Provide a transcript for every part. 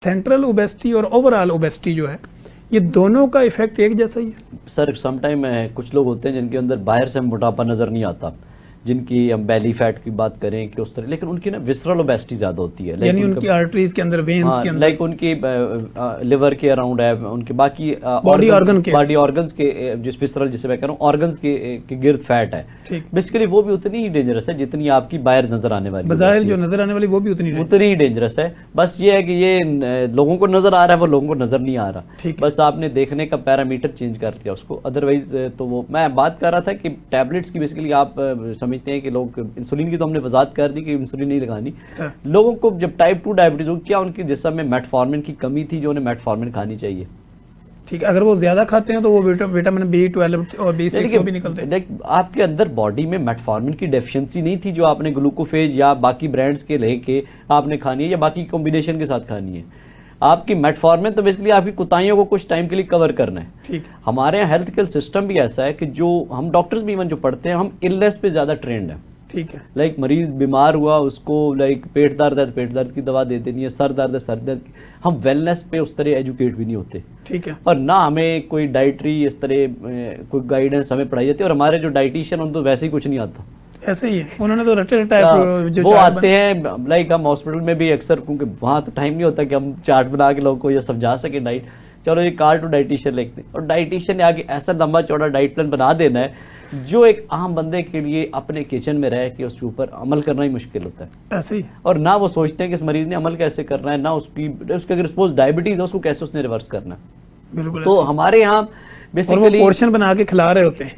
Central obesity और overall obesity जो है, ये दोनों का इफेक्ट एक जैसा ही है? सर समटाइम कुछ लोग होते हैं जिनके अंदर बाहर से मोटापा नजर नहीं आता, जिनकी हम बेली फैट की बात करें कि उस तरह, लेकिन उनकी ना विसरल ओबेसिटी ज्यादा होती है, यानी उनकी आर्टरीज के अंदर, वेन्स के अंदर, लाइक उनकी लिवर के अराउंड है, उनके बाकी बॉडी ऑर्गन्स के जिस विसरल जिसे मैं कह रहा हूँ ऑर्गन्स के गिर्द फैट है, बेसिकली वो भी उतनी ही डेंजरस है जितनी आपकी बाहर नजर आने वाली, बाहर जो नजर आने वाली वो भी उतनी ही डेंजरस है। बस ये है कि ये लोगों को नजर आ रहा है, वो लोगों को नजर नहीं आ रहा, बस आपने देखने का पैरामीटर चेंज कर दिया उसको। अदरवाइज तो वो मैं बात कर रहा था कि टैबलेट्स की बेसिकली आप समझते हैं कि लोग इंसुलिन की तो हमने वजाहत कर दी कि इंसुलिन नहीं लगानी, लोगों को जब टाइप 2 डायबिटीज हो, क्या उनके जिस्म में मेटफॉर्मिन की कमी थी जो उन्हें मेटफॉर्मिन खानी चाहिए। ठीक है, अगर वो ज्यादा खाते हैं तो वो विटामिन B12 और B6 भी निकलते हैं। आपके अंदर बॉडी में मेटफॉर्मिन की डेफिशिएंसी नहीं थी जो आपने ग्लूकोफेज या बाकी ब्रांड्स के लेके आपने खानी है या बाकी कॉम्बिनेशन के साथ खानी है। आपकी मेटफॉर्मिन तो बेसिकली आपकी कुताइयों को कुछ टाइम के लिए कवर करना है। ठीक। हमारे यहाँ हेल्थ केयर सिस्टम भी ऐसा है कि जो हम डॉक्टर्स भी इवन जो पढ़ते हैं, हम इलनेस पे ज्यादा ट्रेंड है। ठीक है, लाइक मरीज बीमार हुआ, उसको लाइक पेट दर्द की दवा दे देनी है, सर दर्द की, हम वेलनेस पे उस तरह एजुकेट भी नहीं होते। ठीक है, और ना हमें कोई डाइटरी इस तरह कोई गाइडेंस हमें पढ़ाई जाती है, और हमारे जो डाइटिशियन उन तो वैसे ही कुछ नहीं आता, ऐसे ही है, उन्होंने तो रटे टाइप जो वो आते हैं। लाइक हम हॉस्पिटल में भी अक्सर, क्योंकि वहां तो टाइम नहीं होता कि हम चार्ट बना के लोगों को ये समझा सके डाइट, चलो ये कार्ड टू डाइटिशियन लिखते हैं, और डाइटिशियन ने आगे ऐसा लंबा चौड़ा डाइट प्लान बना देना है जो एक आम बंदे के लिए अपने किचन में रह के उसके ऊपर अमल करना ही मुश्किल होता है। ऐसे ही, और ना वो सोचते हैं कि इस मरीज ने अमल कैसे करना है, ना उसकी अगर सपोज डायबिटीज है उसको कैसे उसने रिवर्स करना है। बिल्कुल। तो हमारे यहाँ बेसिकली पोर्शन बना के खिला रहे होते हैं।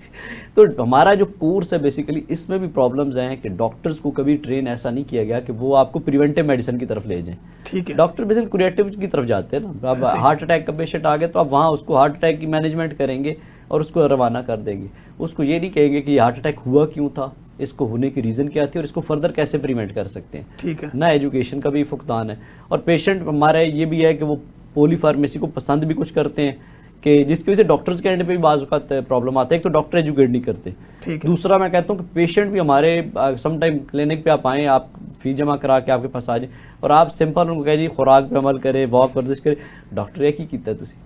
तो हमारा जो कोर्स है बेसिकली इसमें भी प्रॉब्लम्स हैं कि डॉक्टर्स को कभी ट्रेन ऐसा नहीं किया गया कि वो आपको प्रिवेंटिव मेडिसिन की तरफ ले जाएं। ठीक है, डॉक्टर बेसिकली क्रिएटिव की तरफ जाते हैं ना। अब हार्ट अटैक का पेशेंट आ गया तो आप वहाँ उसको हार्ट अटैक की मैनेजमेंट करेंगे और उसको रवाना कर देंगे, उसको ये नहीं कहेंगे कि हार्ट अटैक हुआ क्यों था, इसको होने की रीजन क्या थी और इसको फर्दर कैसे प्रिवेंट कर सकते हैं। ठीक है, ना एजुकेशन का भी फुकदान है, और पेशेंट हमारे ये भी है कि वो पॉली फार्मेसी को पसंद भी कुछ करते हैं कि जिसकी वजह से डॉक्टर्स के एंड पे भी बाज़ वक़्त प्रॉब्लम आता है। एक तो डॉक्टर एजुकेट नहीं करते, दूसरा मैं कहता हूँ कि पेशेंट भी हमारे समटाइम क्लिनिक पे आप आए, आप फीस जमा करा के आपके पास आ जाए और आप सिंपल उनको कहे जी खुराक पे अमल करे, वॉक वर्जिश करे, डॉक्टर ये की कीता तुसी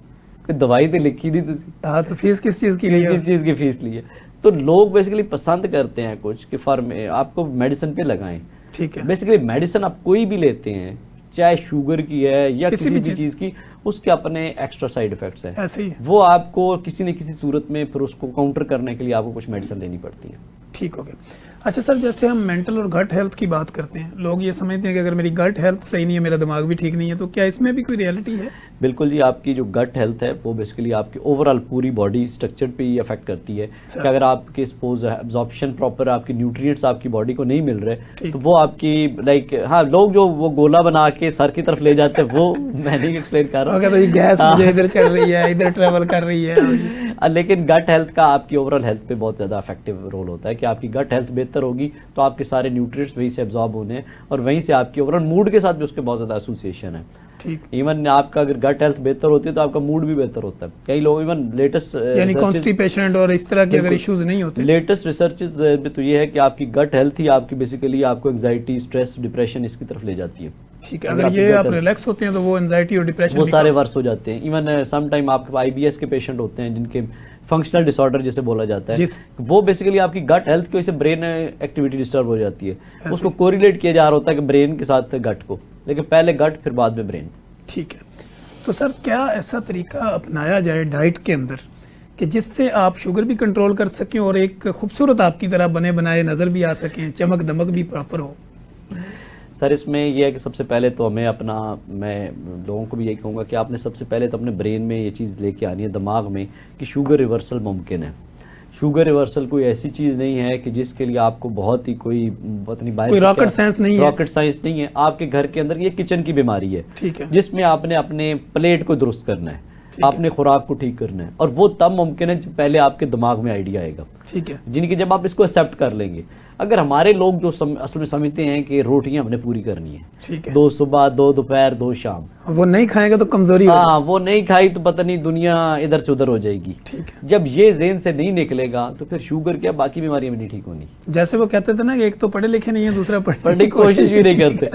कोई दवाई तो लिखी नहीं तुसी, हाँ तो फीस किस चीज़ की ली है, किस चीज़ की फीस ली है। तो लोग बेसिकली पसंद करते हैं कुछ कि फर्म आपको मेडिसिन पे लगाएं। ठीक है, बेसिकली मेडिसिन आप कोई भी लेते हैं, चाहे शुगर की है या किसी भी चीज की, उसके अपने एक्स्ट्रा साइड इफेक्ट्स हैं। ऐसे ही वो आपको किसी न किसी सूरत में फिर उसको काउंटर करने के लिए आपको कुछ मेडिसिन लेनी पड़ती है। ठीक हो गया। अच्छा सर, जैसे हम मेंटल और गट हेल्थ की बात करते हैं, लोग ये समझते हैं कि अगर मेरी गट हेल्थ सही नहीं है, मेरा दिमाग भी ठीक नहीं है, तो क्या इसमें भी कोई रियलिटी है? बिल्कुल जी, आपकी जो गट हेल्थ है वो बेसिकली आपकी ओवरऑल पूरी बॉडी स्ट्रक्चर पे ही अफेक्ट करती है कि अगर आपके सपोज एब्जॉर्प्शन प्रॉपर, आपकी न्यूट्रिएंट्स आपकी बॉडी को नहीं मिल रहे तो वो आपकी लाइक, हाँ लोग जो वो गोला बना के सर की तरफ ले जाते हैं वो मैं नहीं एक्सप्लेन कर रहा हूँ, गैस मुझे इधर चल रही है, इधर ट्रेवल कर रही है, लेकिन गट हेल्थ का आपकी ओवरऑल हेल्थ पे बहुत ज्यादा इफेक्टिव रोल होता है कि आपकी गट हेल्थ बेहतर होगी तो आपके सारे न्यूट्रिएंट्स वहीं से एब्जॉर्ब होने हैं और वहीं से आपकी ओवरऑल मूड के साथ भी उसके बहुत ज्यादा एसोसिएशन है। ठीक, इवन आपका अगर गट हेल्थ बेहतर होती है तो आपका मूड भी बेहतर होता है। कई लोग इवन लेटेस्ट यानी कॉन्स्टिपेशन और इस तरह के अगर इश्यूज नहीं होते, लेटेस्ट रिसर्चेस में तो ये है कि आपकी गट हेल्थ ही आपकी बेसिकली आपको एंजाइटी, स्ट्रेस, डिप्रेशन इसकी तरफ ले जाती है। ठीक है, अगर ये आप रिलैक्स होते हैं तो वो एंजाइटी और डिप्रेशन वो सारे वर्स हो जाते हैं। इवन सम टाइम आपके IBS के पेशेंट होते हैं जिनके फंक्शनल डिसऑर्डर जिसे बोला जाता है, वो बेसिकली आपकी गट हेल्थ की वजह से ब्रेन एक्टिविटी डिस्टर्ब हो जाती है, उसको कोरिलेट किया जा रहा होता है कि ब्रेन के साथ गट को, लेकिन पहले गट फिर बाद में ब्रेन। ठीक है, तो सर क्या ऐसा तरीका अपनाया जाए डाइट के अंदर कि जिससे आप शुगर भी कंट्रोल कर सकें और एक खूबसूरत आपकी तरह बने बनाए नजर भी आ सकें, चमक दमक भी प्रॉपर हो? सर इसमें यह है कि सबसे पहले तो हमें अपना, मैं लोगों को भी यही कहूँगा कि आपने सबसे पहले तो अपने ब्रेन में ये चीज़ लेके आनी है, दिमाग में, कि शुगर रिवर्सल मुमकिन है। शुगर रिवर्सल कोई ऐसी चीज़ नहीं है कि जिसके लिए आपको बहुत ही कोई रॉकेट साइंस नहीं है, रॉकेट साइंस नहीं है। आपके घर के अंदर ये किचन की बीमारी है, ठीक है, जिसमें आपने अपने प्लेट को दुरुस्त करना है, आपने खुराक को ठीक करना है, और वो तब मुमकिन है जब पहले आपके दिमाग में आइडिया आएगा। ठीक है, जिनकी जब आप इसको एक्सेप्ट कर लेंगे। अगर हमारे लोग जो असल में समझते हैं कि रोटियां हमने पूरी करनी है, ठीक है, 2 सुबह 2 दोपहर 2 शाम, वो नहीं खाएंगे तो कमजोरी, हाँ वो नहीं खाई तो पता नहीं दुनिया इधर से उधर हो जाएगी। ठीक है, जब ये ज़हन से नहीं निकलेगा तो फिर शुगर क्या बाकी बीमारियां भी नहीं ठीक होनी। जैसे वो कहते थे ना कि एक तो पढ़े लिखे नहीं है, दूसरा पढ़ने की कोशिश भी नहीं करते।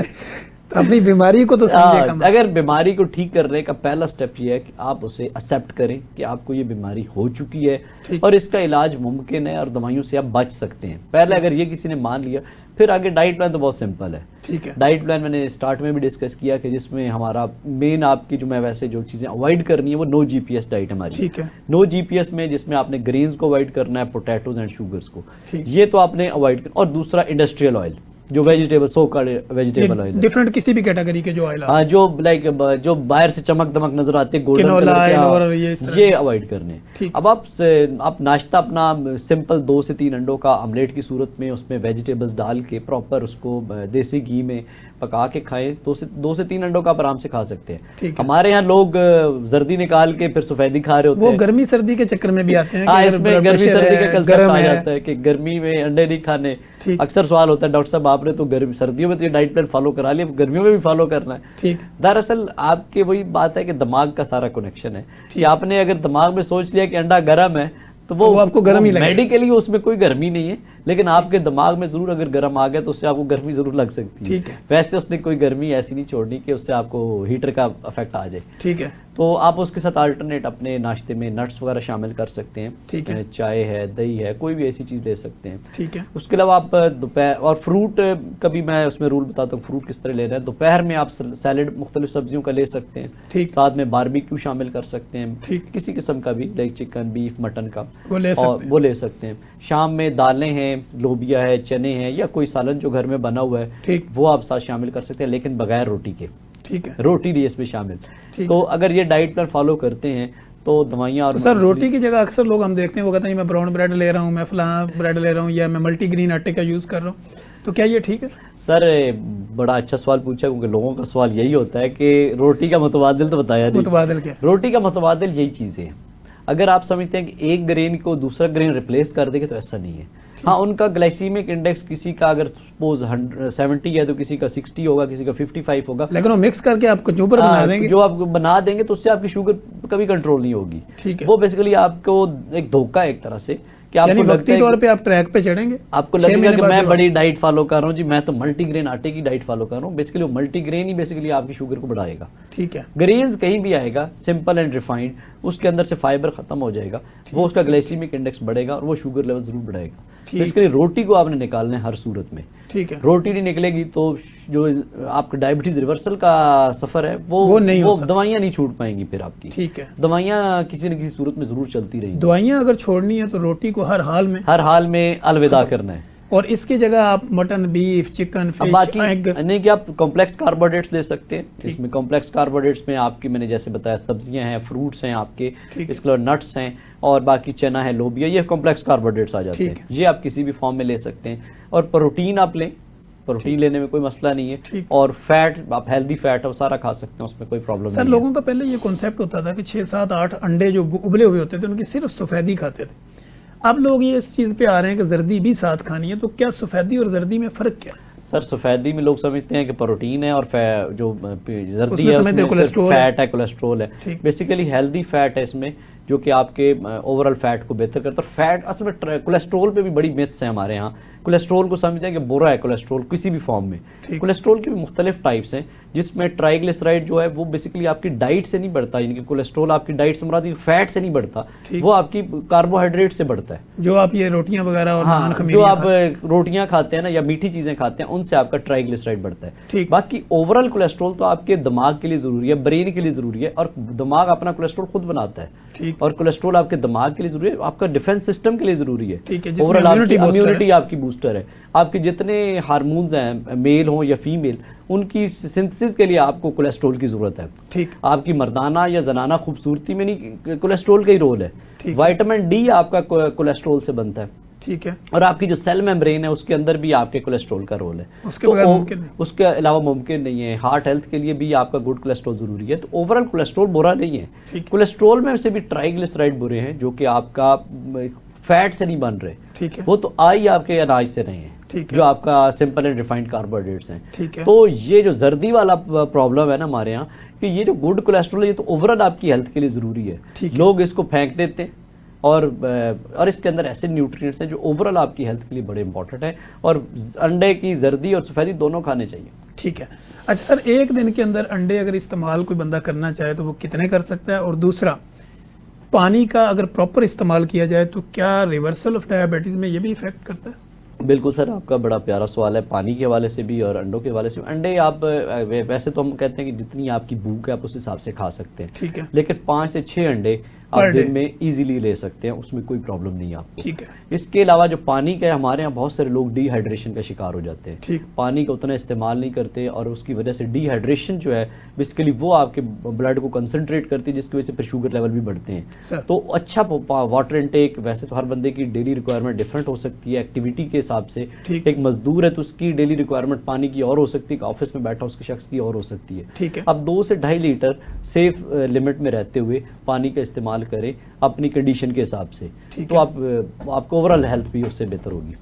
तो अपनी बीमारी को तो समझे कम। अगर बीमारी को ठीक करने का पहला स्टेप ये है कि आप उसे एक्सेप्ट करें कि आपको ये बीमारी हो चुकी है और इसका इलाज मुमकिन है और दवाइयों से आप बच सकते हैं। पहले अगर ये किसी ने मान लिया, फिर आगे डाइट प्लान तो बहुत सिंपल है। ठीक है। डाइट प्लान मैंने स्टार्ट में भी डिस्कस किया कि जिसमें हमारा मेन आपकी जो मैं वैसे जो चीजें अवॉइड करनी है वो नो जीपीएस डाइट हमारी। ठीक है। नो जीपीएस में जिसमें आपने ग्रेन्स को अवॉइड करना है, पोटैटोज एंड शुगर्स को, ठीक। ये तो आपने अवॉइड कर। और दूसरा इंडस्ट्रियल ऑयल, जो vegetable so called vegetable oil, different किसी भी कैटेगरी के जो ऑयल, हाँ, जो लाइक जो बाहर से चमक दमक नजर आते हैं गोल्डन कलर के, और ये अवॉइड करने हैं। अब आप नाश्ता अपना सिंपल 2 से 3 अंडों का ऑमलेट की सूरत में उसमें वेजिटेबल्स डाल के प्रॉपर उसको देसी घी में पका के खाएं, 2 से 3 अंडों का आप आराम से खा सकते हैं। हमारे यहाँ लोग जर्दी निकाल के फिर सफेदी खा रहे होते हैं, वो गर्मी सर्दी के चक्कर में भी आते हैं। हाँ, इसमें गर्मी सर्दी का कंसेप्ट आ जाता है कि गर्मी में अंडे नहीं खाने। अक्सर सवाल होता है, डॉक्टर साहब आपने तो गर्मी सर्दियों में तो ये डाइट प्लान फॉलो करा लिया, गर्मियों में भी फॉलो करना है। ठीक। दरअसल आपके वही बात है कि दिमाग का सारा कनेक्शन है कि आपने अगर दिमाग में सोच लिया कि अंडा गर्म है तो वो आपको गर्म ही लगेगा। मेडिकली उसमें कोई गर्मी नहीं है, लेकिन आपके दिमाग में जरूर अगर गर्म आ गया तो उससे आपको गर्मी जरूर लग सकती है। ठीक है। वैसे उसने कोई गर्मी ऐसी नहीं छोड़नी कि उससे आपको हीटर का इफेक्ट आ जाए। ठीक है। तो आप उसके साथ अल्टरनेट अपने नाश्ते में नट्स वगैरह शामिल कर सकते हैं। ठीक है। चाय है, दही है, कोई भी ऐसी चीज ले सकते हैं। ठीक है। उसके अलावा आप दोपहर और फ्रूट, कभी मैं उसमें रूल बताता हूँ फ्रूट किस तरह लेना है। दोपहर में आप सैलेड मुख्तलिफ सब्जियों का ले सकते हैं। ठीक। साथ में बारबेक्यू शामिल कर सकते हैं। ठीक। किसी किस्म का भी, लाइक चिकन, बीफ, मटन का वो ले सकते हैं। शाम में दालें हैं, लोबिया है, चने हैं, या कोई सालन जो घर में बना हुआ है, ठीक, वो आप साथ शामिल कर सकते हैं, लेकिन बगैर रोटी के। ठीक है। रोटी नहीं इसमें शामिल। तो अगर ये डाइट प्लान फॉलो करते हैं तो दवाइयाँ और सर रोटी की जगह अक्सर लोग हम देखते हैं वो कहते हैं मैं ब्राउन ब्रेड ले रहा हूँ, मैं फलां ब्रेड ले रहा हूँ, या मैं मल्टीग्रेन आटे का यूज कर रहा हूँ, तो क्या ये ठीक है? सर बड़ा अच्छा सवाल पूछा, क्योंकि लोगों का सवाल यही होता है कि रोटी का मुतबादिल तो बताया नहीं। मुतबादिल क्या? रोटी का मुतबादिल यही चीजें हैं। अगर आप समझते हैं कि एक ग्रेन को दूसरा ग्रेन रिप्लेस कर देंगे तो ऐसा नहीं है। हाँ, उनका ग्लाइसीमिक इंडेक्स किसी का अगर सपोज 70 है तो किसी का 60 होगा, किसी का 55 होगा, लेकिन वो मिक्स करके आपको जो बना देंगे, जो आप बना देंगे तो उससे आपकी शुगर कभी कंट्रोल नहीं होगी। ठीक है। वो बेसिकली आपको एक धोखा है एक तरह से कि आपको वक्ती तौर पे आप ट्रैक पे चढ़ेंगे, आपको लगेगा कि मैं बड़ी डाइट फॉलो कर रहा हूँ जी, मैं तो मल्टीग्रेन आटे की डाइट फॉलो कर रहा हूँ। बेसिकली वो मल्टीग्रेन ही बेसिकली आपकी शुगर को बढ़ाएगा। ठीक है। ग्रेन्स कहीं भी आएगा सिंपल एंड रिफाइंड, उसके अंदर से फाइबर खत्म हो जाएगा, वो उसका ग्लाइसीमिक इंडेक्स बढ़ेगा और वो शुगर लेवल जरूर बढ़ाएगा। बेसिकली रोटी को आपने निकालना है हर सूरत में। ठीक है। रोटी नहीं निकलेगी तो जो आपका डायबिटीज रिवर्सल का सफर है वो दवाइयां नहीं छूट पाएंगी फिर आपकी। ठीक है। दवाइयां किसी न किसी सूरत में जरूर चलती रहेंगी। दवाइयां अगर छोड़नी है तो रोटी को हर हाल में अलविदा करना है, और इसकी जगह आप mutton, beef, chicken, fish, egg, नहीं कि आप कॉम्प्लेक्स कार्बोहाइड्रेट्स ले सकते हैं। इसमें कॉम्प्लेक्स कार्बोहाइड्रेट्स में आपकी मैंने जैसे बताया सब्जियां हैं, फ्रूट्स हैं आपके, इसके अलावा नट्स हैं और बाकी चना है, लोबिया, ये कॉम्प्लेक्स कार्बोहाइड्रेट्स आ जाते हैं। ये आप किसी भी फॉर्म में ले सकते हैं। और प्रोटीन आप लें, प्रोटीन लेने में कोई मसला नहीं है। और फैट, आप हेल्दी फैट है सारा खा सकते हैं, उसमें कोई प्रॉब्लम नहीं है। सर लोगों का पहले ये कॉन्सेप्ट होता था कि 6, 7, 8 अंडे जो उबले हुए होते थे उनकी सिर्फ सफेदी खाते थे। अब लोग ये इस चीज पे आ रहे हैं कि जर्दी भी साथ खानी है, तो क्या सफेदी और जर्दी में फर्क क्या है? सर सफेदी में लोग समझते हैं कि प्रोटीन है और जो जर्दी है उसमें फैट है, कोलेस्ट्रोल है। बेसिकली हेल्दी फैट है इसमें, जो कि आपके ओवरऑल फैट को बेहतर करता है। फैट असल में कोलेस्ट्रोल पे भी बड़ी मिथ्स है हमारे यहाँ। कोलेस्ट्रोल को समझते हैं कि बुरा है कोलेस्ट्रोल किसी भी फॉर्म में। कोलेस्ट्रोल के भी मुख्तलिफ टाइप्स हैं, जिसमें ट्राइग्लिसराइड जो है वो बेसिकली आपकी डाइट से नहीं बढ़ता, यानी कि कोलेस्ट्रोल आपकी डाइट से मुराद फैट से नहीं बढ़ता, वो आपकी कार्बोहाइड्रेट से बढ़ता है। जो आप ये रोटियां वगैरह और नान खमीर जो आप रोटियां खाते हैं ना या मीठी चीजें खाते हैं, उनसे आपका ट्राइग्लिसराइड बढ़ता है। बाकी ओवरऑल कोलेस्ट्रोल तो आपके दिमाग के लिए जरूरी है, ब्रेन के लिए जरूरी है, और दिमाग अपना कोलेस्ट्रोल खुद बनाता है। और कोलेस्ट्रोल आपके दिमाग के लिए जरूरी है, आपका डिफेंस सिस्टम के लिए जरूरी है। ओवरऑल इम्यूनिटी आपकी बूस्टर है। आपके जितने हार्मोन्स हैं, मेल हो या फीमेल, उनकी सिंथेसिस के लिए आपको कोलेस्ट्रॉल की जरूरत है। ठीक। आपकी मर्दाना या जनाना खूबसूरती में नहीं, कोलेस्ट्रॉल का ही रोल है। विटामिन डी आपका कोलेस्ट्रॉल से बनता है। ठीक है। और आपकी जो सेल मेम्ब्रेन है उसके अंदर भी आपके कोलेस्ट्रॉल का रोल है। उसके अलावा मुमकिन नहीं है। हार्ट हेल्थ के लिए भी आपका गुड कोलेस्ट्रॉल जरूरी है। तो ओवरऑल कोलेस्ट्रॉल बुरा नहीं है। कोलेस्ट्रॉल में से भी ट्राइग्लिसराइड बुरे हैं, जो कि आपका फैट से नहीं बन रहे। ठीक है। वो तो आई आपके अनाज से नहीं है, जो आपका सिंपल एंड रिफाइंड कार्बोहाइड्रेट्स हैं। ठीक है। तो ये जो जर्दी वाला प्रॉब्लम है ना हमारे यहाँ, कि ये जो गुड कोलेस्ट्रॉल है ये तो ओवरऑल आपकी हेल्थ के लिए जरूरी है। लोग इसको फेंक देते हैं, और इसके अंदर ऐसे न्यूट्रिएंट्स हैं जो ओवरऑल आपकी हेल्थ के लिए बड़े इंपॉर्टेंट है। और अंडे की जर्दी और सफेदी दोनों खाने चाहिए। ठीक है। अच्छा सर, एक दिन के अंदर अंडे अगर इस्तेमाल कोई बंदा करना चाहे तो वो कितने कर सकता है? और दूसरा, पानी का अगर प्रॉपर इस्तेमाल किया जाए तो क्या रिवर्सल ऑफ डायबिटीज में ये भी इफेक्ट करता है? बिल्कुल सर, आपका बड़ा प्यारा सवाल है। पानी के हवाले से भी और अंडों के हवाले से भी। अंडे आप वैसे तो हम कहते हैं कि जितनी आपकी भूख है आप उस हिसाब से खा सकते हैं, ठीक है, लेकिन 5 से 6 अंडे आप पर डे दिन में इजीली ले सकते हैं, उसमें कोई प्रॉब्लम नहीं है आपको। ठीक है, इसके अलावा जो पानी का है, हमारे यहाँ बहुत सारे लोग डिहाइड्रेशन का शिकार हो जाते हैं, ठीक, पानी का उतना इस्तेमाल नहीं करते और उसकी वजह से डिहाइड्रेशन जो है बेसिकली वो आपके ब्लड को कंसंट्रेट करती है, जिसकी वजह से फिर शुगर लेवल भी बढ़ते हैं। सर तो अच्छा वाटर इनटेक, वैसे तो हर बंदे की डेली रिक्वायरमेंट डिफरेंट हो सकती है एक्टिविटी के हिसाब से। ठीक, एक मजदूर है तो उसकी डेली रिक्वायरमेंट पानी की और हो सकती है, ऑफिस में बैठा उसके शख्स की और हो सकती है। ठीक है, अब 2 से 2.5 लीटर सेफ लिमिट में रहते हुए पानी का इस्तेमाल करें अपनी कंडीशन के हिसाब से, ठीक तो है। आपको ओवरऑल हेल्थ भी उससे बेहतर होगी।